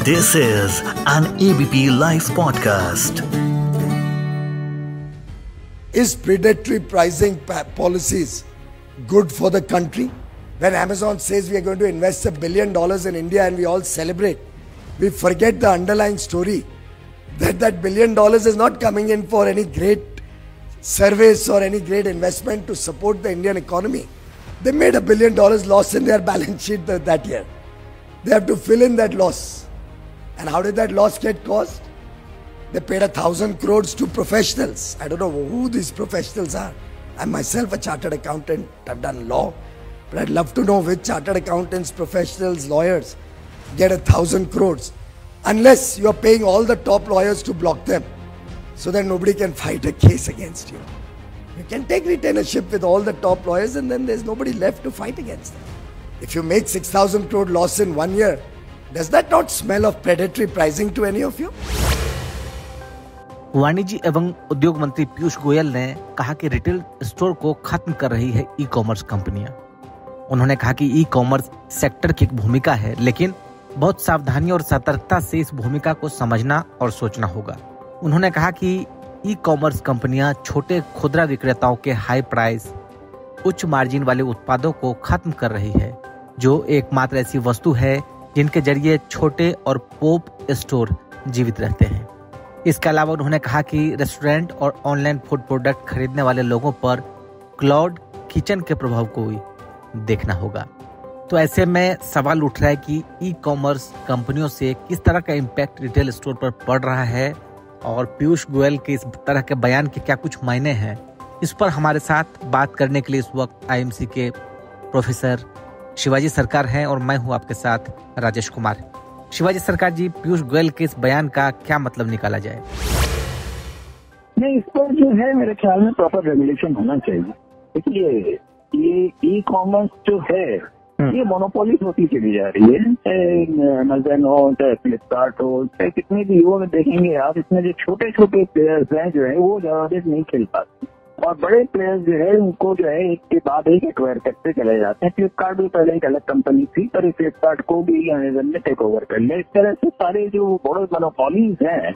This is an ABP Life podcast. Is predatory pricing policies good for the country? When Amazon says we are going to invest $1 billion in India and we all celebrate, we forget the underlying story that $1 billion is not coming in for any great service or any great investment to support the Indian economy. They made $1 billion loss in their balance sheet that year. They have to fill in that loss. And how did that loss get caused? They paid 1,000 crores to professionals. I don't know who these professionals are. I'm myself a chartered accountant. I've done law. But I'd love to know which chartered accountants, professionals, lawyers get 1,000 crores. Unless you're paying all the top lawyers to block them so that nobody can fight a case against you. You can take retainership with all the top lawyers and then there's nobody left to fight against them. If you make 6,000 crore loss in 1 year, does that not smell of predatory pricing to any of you? वाणिज्य एवं उद्योग मंत्री पीयूष गोयल ने कहा कि retail store को खत्म कर रही है ई कॉमर्स कंपनियां। उन्होंने कहा कि ई कॉमर्स सेक्टर की एक भूमिका है, लेकिन बहुत सावधानी और सतर्कता से इस भूमिका को समझना और सोचना होगा। उन्होंने कहा कि ई कॉमर्स कंपनियां छोटे खुदरा विक्रेताओं के हाई प्राइस, उच्च मार्जिन वाले उत्पादों को खत्म कर रही है, जो एकमात्र ऐसी वस्तु है जिनके जरिए छोटे और पॉप स्टोर जीवित रहते हैं। इसके अलावा उन्होंने कहा कि रेस्टोरेंट और ऑनलाइन फूड प्रोडक्ट खरीदने वाले लोगों पर क्लाउड किचन के प्रभाव को भी देखना होगा। तो ऐसे में सवाल उठ रहा है कि ई कॉमर्स कंपनियों से किस तरह का इम्पैक्ट रिटेल स्टोर पर पड़ रहा है और पीयूष गोयल के इस तरह के बयान के क्या कुछ मायने हैं। इस पर हमारे साथ बात करने के लिए इस वक्त आईएमसी के प्रोफेसर शिवाजी सरकार हैं और मैं हूं आपके साथ राजेश कुमार। शिवाजी सरकार जी, पीयूष गोयल के इस बयान का क्या मतलब निकाला जाए? नहीं, इस पर जो है मेरे ख्याल में प्रॉपर रेगुलेशन होना चाहिए। देखिए, ये ई कॉमर्स जो है ये मोनोपोली होती चली जा रही है। चाहे अमेज़न हो, चाहे फ्लिपकार्ट हो, चाहे कितने भी युवा में देखेंगे आप, इसमें जो छोटे छोटे प्लेयर्स हैं जो है वो ज्यादा देर नहीं खेल पाते और बड़े प्लेयर्स जो है उनको जो है एक के बाद एक एक्वायर करते चले जाते हैं। फ्लिपकार्ट भी पहले एक अलग कंपनी थी, पर फ्लिपकार्ट को भी अमेज़न ने टेक ओवर कर लिया। इस तरह से सारे जो बड़े मोनोपोलीज हैं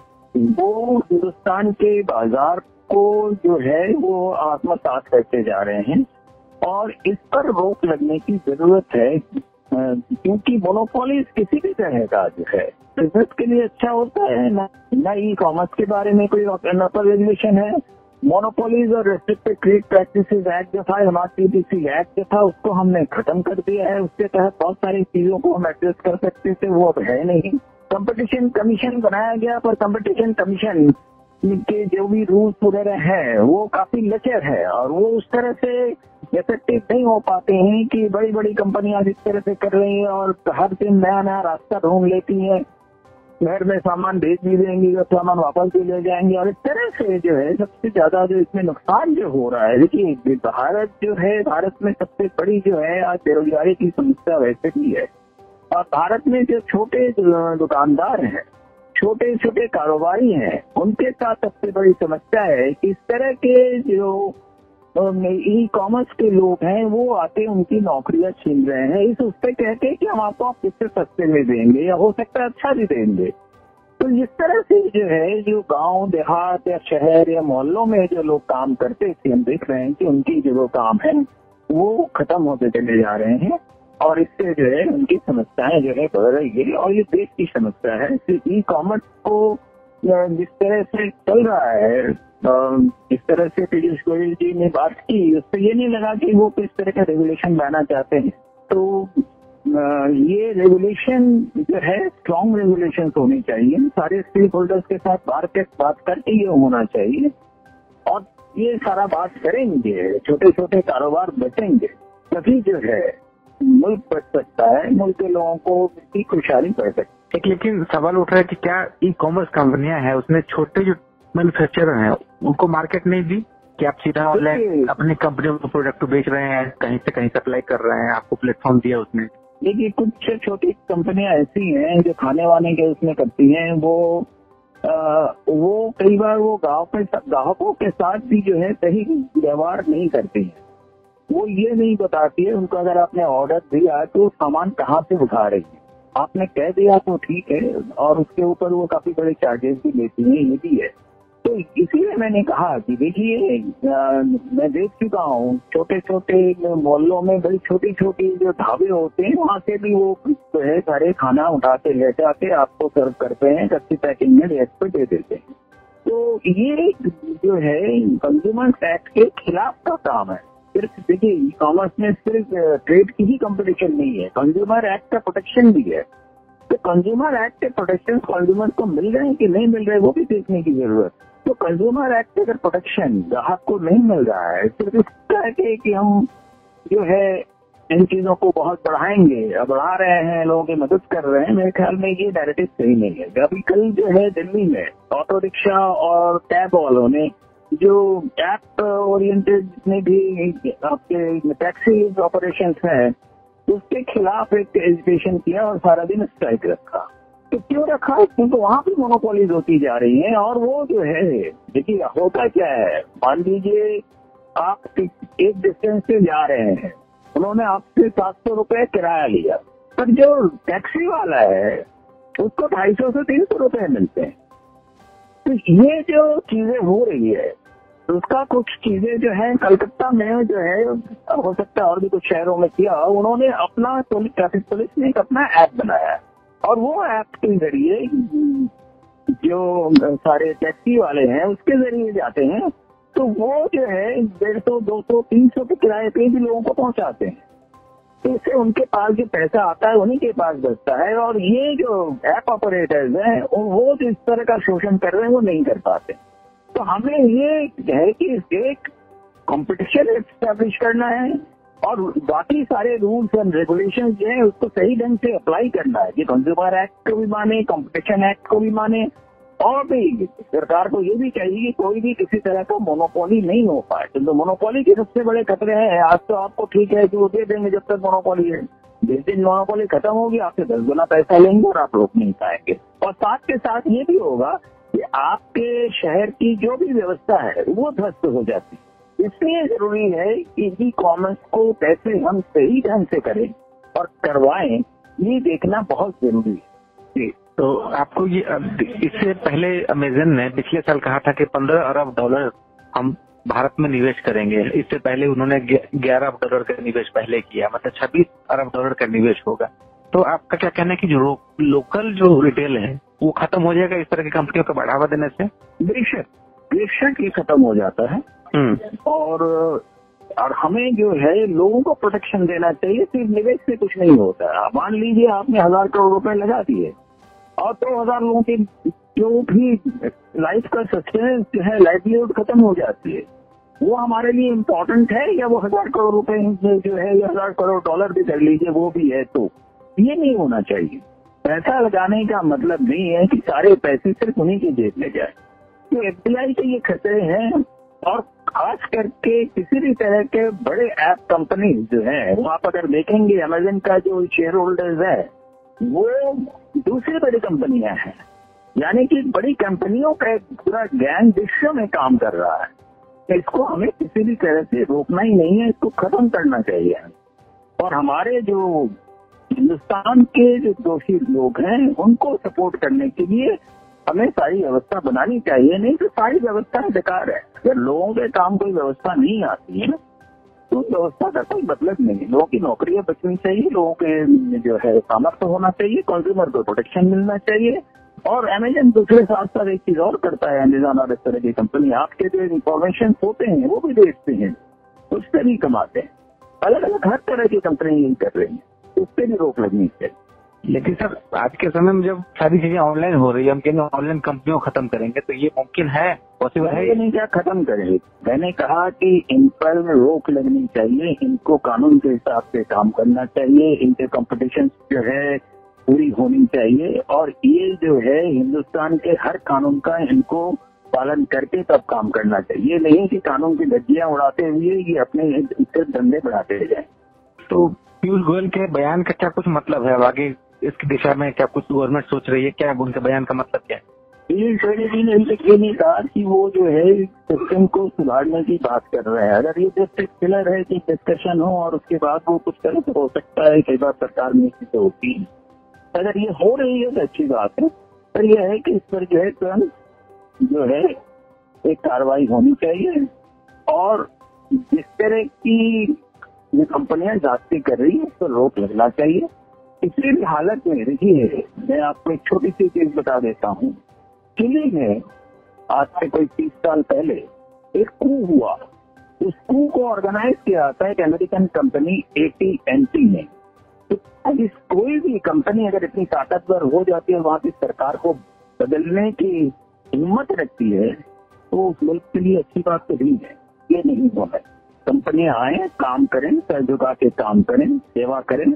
वो हिंदुस्तान के बाजार को जो है वो आत्मसात करते जा रहे हैं और इस पर रोक लगने की जरूरत है, क्योंकि मोनोपोलीज किसी भी तरह का जो है बिजनेस के लिए अच्छा होता है। ना ई कॉमर्स के बारे में कोई प्रॉपर रेगुलेशन है। मोनोपोलीज और रेस्ट्रिक्टेड ट्रेड प्रैक्टिसेस एक्ट जो था, एमआरटीपीसी एक्ट जो था, उसको हमने खत्म कर दिया है। उसके तहत बहुत सारी चीजों को हम एडजस्ट कर सकते थे, वो अब है नहीं। कंपटीशन कमीशन बनाया गया, पर कंपटीशन कमीशन के जो भी रूल्स वगैरह हैं वो काफी लचर है और वो उस तरह से इफेक्टिव नहीं हो पाते हैं कि बड़ी बड़ी कंपनियां जिस तरह से कर रही हैं और हर दिन नया नया रास्ता ढूंढ लेती हैं। घर में सामान भेज भी देंगी और सामान वापस भी ले जाएंगे और इस तरह से जो है सबसे ज्यादा जो इसमें नुकसान जो हो रहा है। देखिए, भारत जो है, भारत में सबसे बड़ी जो है आज बेरोजगारी की समस्या वैसे भी है और भारत में जो छोटे दुकानदार हैं, छोटे छोटे कारोबारी हैं, उनके साथ सबसे बड़ी समस्या है कि इस तरह के जो ई कॉमर्स के लोग हैं वो आके उनकी नौकरियां छीन रहे हैं। इस उससे कहते हैं कि हम आपको आप किससे सस्ते में देंगे या हो सकता है अच्छा भी देंगे। तो इस तरह से जो है, जो गांव देहात या शहर या मोहल्लों में जो लोग काम करते थे, हम देख रहे हैं कि उनकी जो काम है वो खत्म होते चले जा रहे हैं और इससे जो है उनकी समस्याएं जो है बढ़ रही है और ये देश की समस्या है। ई कॉमर्स को जिस तरह से चल रहा है, इस तरह से पीयूष गोयल जी ने बात की, उससे ये नहीं लगा कि वो किस तरह का रेगुलेशन लाना चाहते हैं। तो ये रेगुलेशन जो है स्ट्रॉन्ग रेगुलेशन होनी चाहिए, सारे स्टेक होल्डर्स के साथ बात करके ये होना चाहिए और ये सारा बात करेंगे, छोटे छोटे कारोबार बचेंगे, तभी जो है मुल्क बच सकता है, मुल्क के लोगों को की खुशहाली बढ़ सकती है। लेकिन सवाल उठ रहा है कि क्या ई कॉमर्स कंपनियां हैं उसमें छोटे जो मैन्युफैक्चरर हैं उनको मार्केट नहीं दी कि आप सीधा ऑनलाइन अपनी कंपनियों को प्रोडक्ट बेच रहे हैं, कहीं से कहीं सप्लाई कर रहे हैं, आपको प्लेटफॉर्म दिया उसने? देखिए, कुछ छोटी कंपनियां ऐसी हैं जो खाने वाने के उसमें करती हैं, वो कई बार वो ग्राहकों के साथ भी जो है सही व्यवहार नहीं करती है। वो ये नहीं बताती है उनको अगर आपने ऑर्डर दिया तो सामान कहाँ से उठा रही है। आपने कह दिया तो ठीक है, और उसके ऊपर वो काफी बड़े चार्जेस भी लेती हैं, ये भी है। तो इसीलिए मैंने कहा कि देखिए, मैं देख चुका हूँ छोटे छोटे मोहल्लों में बड़ी छोटी छोटी जो ढाबे होते हैं, वहाँ से भी वो जो है सारे खाना उठा के ले जाके आपको सर्व करते हैं, कच्ची पैकिंग में रेट पे दे देते हैं। तो ये जो है कंज्यूमर एक्ट के खिलाफ का काम है। सिर्फ देखिए, ई कॉमर्स में सिर्फ ट्रेड की ही कंपटीशन नहीं है, कंज्यूमर एक्ट का प्रोटेक्शन भी है। तो कंज्यूमर एक्ट के प्रोटेक्शन कंज्यूमर को मिल रहे हैं कि नहीं मिल रहे, वो भी देखने की जरूरत। तो कंज्यूमर एक्ट अगर प्रोटेक्शन ग्राहक को नहीं मिल रहा है, सिर्फ इस तरह के कि हम जो है इन चीजों को बहुत बढ़ाएंगे, बढ़ा रहे हैं, लोगों की मदद कर रहे हैं, मेरे ख्याल में ये नैरेटिव सही नहीं है। अभी कल जो है दिल्ली में ऑटो रिक्शा और कैब वालों ने जो ऐप ओरिएंटेड जितने भी आपके टैक्सी ऑपरेशंस हैं, उसके खिलाफ एक एजिटेशन किया और सारा दिन स्ट्राइक रखा। तो क्यों रखा? क्योंकि वहां भी मोनोपोलीज होती जा रही हैं। और वो जो है, देखिए होता क्या है, मान लीजिए आप एक डिस्टेंस से जा रहे हैं, उन्होंने आपसे 700 रुपए किराया लिया, पर जो टैक्सी वाला है उसको 250 से 300 रुपए मिलते हैं। तो ये जो चीजें हो रही है, उसका कुछ चीजें जो है कलकत्ता में जो है, हो सकता है और भी कुछ शहरों में किया, उन्होंने अपना ट्रैफिक पुलिस ने एक अपना ऐप बनाया, और वो ऐप के जरिए जो सारे टैक्सी वाले हैं उसके जरिए जाते हैं, तो वो जो है 150, 200, 300 के किराए पे भी लोगों को पहुंचाते हैं। तो इससे उनके पास जो पैसा आता है उन्हीं के पास बचता है, और ये जो ऐप ऑपरेटर्स हैं वो जो इस तरह का शोषण कर रहे हैं वो नहीं कर पाते। तो हमें ये है कि एक कंपटीशन एस्टैब्लिश करना है, और बाकी सारे रूल्स एंड रेगुलेशन जो है उसको सही ढंग से अप्लाई करना है, कि कंज्यूमर एक्ट को भी माने, कंपटीशन एक्ट को भी माने, और भी सरकार को ये भी चाहिए कि कोई भी किसी तरह का मोनोपोली नहीं हो पाए। तो मोनोपोली के सबसे बड़े खतरे हैं, आज तो आपको ठीक है कि वो दे देंगे जब तक मोनोपोली है, जिस दिन मोनोपोली खत्म होगी आपसे 10 गुना पैसा लेंगे और आप रोक नहीं पाएंगे। और साथ के साथ ये भी होगा कि आपके शहर की जो भी व्यवस्था है वो ध्वस्त हो जाती है। इसलिए जरूरी है कि ई कॉमर्स को कैसे हम सही ढंग से करें और करवाएं, ये देखना बहुत जरूरी है। तो आपको ये, इससे पहले अमेजन ने पिछले साल कहा था कि $15 अरब हम भारत में निवेश करेंगे। इससे पहले उन्होंने $11 अरब का निवेश पहले किया, मतलब $26 अरब का निवेश होगा। तो आपका क्या कहना है कि जो लोकल जो रिटेल है वो खत्म हो जाएगा इस तरह की कंपनियों को बढ़ावा देने से? बेशक ये खत्म हो जाता है। और हमें जो है लोगों को प्रोटेक्शन देना चाहिए, सिर्फ निवेश से कुछ नहीं होता। मान लीजिए आपने 1000 करोड़ रुपए लगा दिए और 2000 लोगों की जो भी लाइफ का सस्टेनेंस जो है, लाइवलीहुड खत्म हो जाती है, वो हमारे लिए इम्पोर्टेंट है? या वो 1000 करोड़ रुपए जो है, 1000 करोड़ डॉलर भी कर लीजिए, वो भी है? तो ये नहीं होना चाहिए। पैसा लगाने का मतलब नहीं है कि सारे पैसे सिर्फ उन्हीं की जेब में जाए। तो एफडीआई के ये खतरे हैं, और खास करके किसी भी तरह के बड़े ऐप कंपनी जो है, वो आप अगर देखेंगे अमेजन का जो शेयर होल्डर्स है वो दूसरी बड़ी कंपनियां हैं, यानी कि बड़ी कंपनियों का एक पूरा गैंग विश्व में काम कर रहा है। इसको हमें किसी भी तरह से रोकना ही नहीं है, इसको खत्म करना चाहिए। और हमारे जो हिंदुस्तान के जो दोषी लोग हैं उनको सपोर्ट करने के लिए हमें सारी व्यवस्था बनानी चाहिए, नहीं तो सारी व्यवस्था बेकार है। अगर लोगों के काम कोई व्यवस्था नहीं आती है तो व्यवस्था का कोई मतलब नहीं। लोगों की नौकरियां बचनी चाहिए, लोगों के जो है सामर्थ्य होना चाहिए, कंज्यूमर को प्रोटेक्शन मिलना चाहिए। और अमेजन दूसरे साथ साथ एक चीज और करता है, अमेजन और इस तरह की कंपनी, आपके जो इन्फॉर्मेशन होते हैं वो भी बेचते हैं, उससे भी कमाते हैं। अलग अलग हर तरह की कंपनी यही कर रही है, उस पर भी रोक लगनी चाहिए। लेकिन सर आज के समय में जब सारी चीजें ऑनलाइन हो रही है, हम कहेंगे ऑनलाइन कंपनियों को खत्म करेंगे, तो ये मुमकिन है, पॉसिबल है? ये नहीं, क्या खत्म करेंगे? मैंने कहा कि इन पर रोक लगनी चाहिए, इनको कानून के हिसाब से काम करना चाहिए, इनके कंपटीशन जो है पूरी होनी चाहिए, और ये जो है हिंदुस्तान के हर कानून का इनको पालन करके तब काम करना चाहिए। नहीं कि कानून की धज्जियां उड़ाते हुए ये अपने इससे धंधे बढ़ाते जाए। तो पीयूष गोयल के बयान का क्या कुछ मतलब है? आगे इसकी दिशा में क्या कुछ गवर्नमेंट सोच रही है? क्या उनके बयान का मतलब क्या है? पीयूष गोयल जी ने अभी तक ये नहीं कहा कि वो जो है सिस्टम को सुधारने की बात कर रहे हैं। अगर ये जस्ट एक फिलर है कि डिस्कशन हो और उसके बाद वो कुछ करे तो हो सकता है, कई बार सरकार में चीजें होती है। अगर ये हो रही है तो अच्छी बात है, पर यह है कि इस पर जो है तुरंत जो है एक कार्रवाई होनी चाहिए, और जिस तरह की ये कंपनियां जाती कर रही है उस पर रोक लगना चाहिए। किसी भी हालत में देखिए, मैं आपको एक छोटी सी चीज बता देता हूँ। चिली में आज से कोई 30 साल पहले एक कू हुआ, उस कू को ऑर्गेनाइज किया था एक अमेरिकन कंपनी AT&T ने। तो इस कोई भी कंपनी अगर इतनी ताकतवर हो जाती है, वहां की सरकार को बदलने की हिम्मत रखती है, तो उस मुल्क के लिए अच्छी बात तो नहीं है। ये नहीं होना है। कंपनियां आए, काम करें, सर झुका के काम करें, सेवा करें,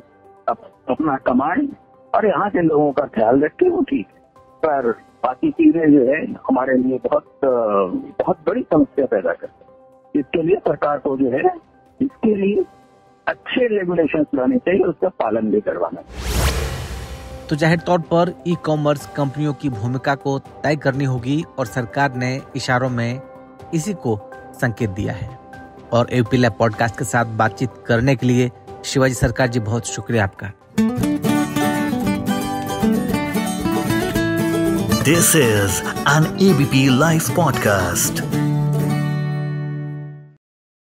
अपना कमाएं और यहाँ के लोगों का ख्याल रखें, वो ठीक है। पर बाकी चीजें जो है हमारे लिए बहुत बड़ी समस्या पैदा करती है। इसके लिए सरकार को जो है इसके लिए अच्छे रेगुलेशंस लाने चाहिए, उसका पालन भी करवाना चाहिए। तो जाहिर तौर पर ई कॉमर्स कंपनियों की भूमिका को तय करनी होगी और सरकार ने इशारों में इसी को संकेत दिया है। और एबीपी लाइव पॉडकास्ट के साथ बातचीत करने के लिए शिवाजी सरकार जी, बहुत शुक्रिया आपका। This is an ABP Live podcast.